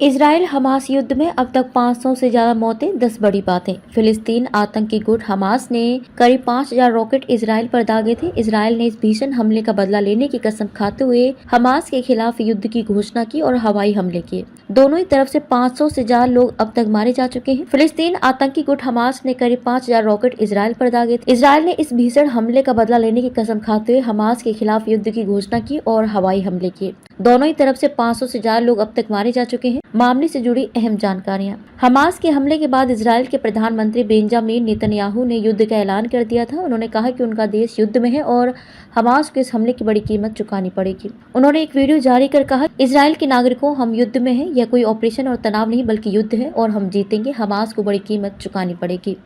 Israel Hamas युद्ध में अब तक 500 से ज्यादा मौतें, 10 बड़ी बातें। फिलिस्तीन आतंकी गुट हमास ने करीब 5000 रॉकेट इजराइल पर दागे थे। इजराइल ने इस भीषण हमले का बदला लेने की कसम खाते हुए हमास के खिलाफ युद्ध की घोषणा की और हवाई हमले किए। दोनों ही तरफ से 500 से ज्यादा लोग अब तक मारे जा चुके हैं। फिलिस्तीन आतंकी गुट हमास ने करीब 5000 रॉकेट इजराइल पर दागे थे। इजराइल ने इस भीषण हमले का बदला लेने की कसम खाते हुए हमास के खिलाफ युद्ध की घोषणा की और हवाई हमले किए। दोनों ही तरफ से 500 से ज्यादा लोग अब तक मारे जा चुके हैं। मामले से जुड़ी अहम जानकारियां। हमास के हमले के बाद इजराइल के प्रधानमंत्री बेंजामिन नेतन्याहू ने युद्ध का ऐलान कर दिया था। उन्होंने कहा कि उनका देश युद्ध में है और हमास को इस हमले की बड़ी कीमत चुकानी पड़ेगी। उन्होंने एक वीडियो जारी कर कहा, इजराइल के नागरिकों, हम युद्ध में हैं। यह कोई ऑपरेशन और तनाव नहीं बल्कि युद्ध है और हम जीतेंगे। हमास को बड़ी कीमत चुकानी पड़ेगी।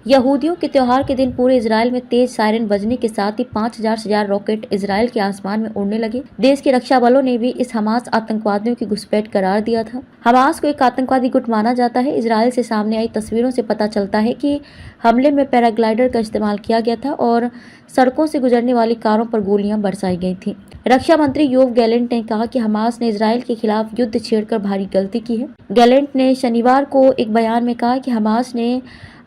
यहूदियों के त्योहार के दिन पूरे इजराइल में तेज सायरन बजने के साथ ही 5000 से ज्यादा रॉकेट इजराइल के आसमान में उड़ने लगे। देश के रक्षा बलों ने भी इस हमास आतंकवादियों की घुसपैठ करार दिया था। हमास को एक आतंकवादी गुट माना जाता है। इजराइल से सामने आई तस्वीरों से पता चलता है कि हमले में पैराग्लाइडर का इस्तेमाल किया गया था और सड़कों से गुजरने वाली कारों पर गोलियां बरसाई गई थी। रक्षा मंत्री योव गैलेंट ने कहा कि हमास ने इजराइल के खिलाफ युद्ध छेड़कर भारी गलती की है। गैलेंट ने शनिवार को एक बयान में कहा कि हमास ने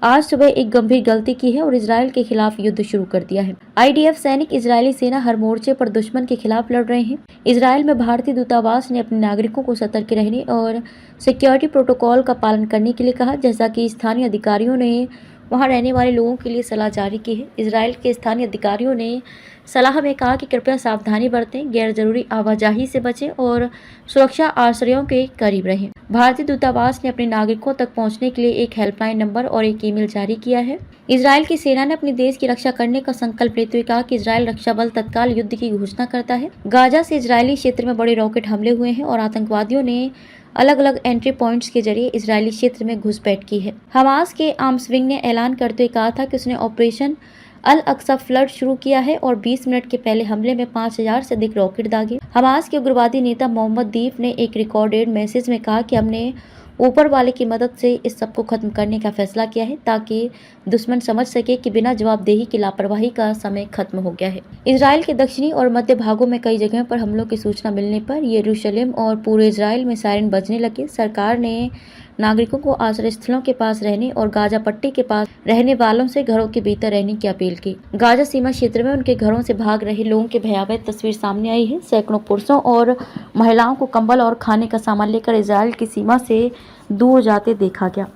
आज सुबह एक गंभीर गलती की है और इजराइल के खिलाफ युद्ध शुरू कर दिया है। आईडीएफ सैनिक इजरायली सेना हर मोर्चे पर दुश्मन के खिलाफ लड़ रहे हैं। इजराइल में भारतीय दूतावास ने अपने नागरिकों को सतर्क रहने और सिक्योरिटी प्रोटोकॉल का पालन करने के लिए कहा, जैसा कि स्थानीय अधिकारियों ने वहां रहने वाले लोगों के लिए सलाह जारी की है। इजराइल के स्थानीय अधिकारियों ने सलाह में कहा कि कृपया सावधानी बरतें, गैर जरूरी आवाजाही से बचें और सुरक्षा आश्रयों के करीब रहें। भारतीय दूतावास ने अपने नागरिकों तक पहुंचने के लिए एक हेल्पलाइन नंबर और एक ईमेल जारी किया है। इजराइल की सेना ने अपने देश की रक्षा करने का संकल्प लेते हुए कहा कि इजराइल रक्षा बल तत्काल युद्ध की घोषणा करता है। गाजा से इजरायली क्षेत्र में बड़े रॉकेट हमले हुए हैं और आतंकवादियों ने अलग अलग एंट्री पॉइंट्स के जरिए इजरायली क्षेत्र में घुसपैठ की है। हमास के आर्म्स विंग ने ऐलान करते हुए कहा था कि उसने ऑपरेशन अल अक्सा फ्लड शुरू किया है और 20 मिनट के पहले हमले में 5000 से अधिक रॉकेट दागे। हमास के उग्रवादी नेता मोहम्मद दीफ ने एक रिकॉर्डेड मैसेज में कहा कि हमने ऊपर वाले की मदद से इस सब को खत्म करने का फैसला किया है ताकि दुश्मन समझ सके कि बिना जवाबदेही की लापरवाही का समय खत्म हो गया है। इजराइल के दक्षिणी और मध्य भागों में कई जगहों पर हमलों की सूचना मिलने पर यरूशलेम और पूरे इजराइल में सायरन बजने लगे। सरकार ने नागरिकों को आश्रय स्थलों के पास रहने और गाजा पट्टी के पास रहने वालों से घरों के भीतर रहने की अपील की। गाजा सीमा क्षेत्र में उनके घरों से भाग रहे लोगों की भयावह तस्वीर सामने आई है। सैकड़ों पुरुषों और महिलाओं को कंबल और खाने का सामान लेकर इजराइल की सीमा से दूर जाते देखा गया।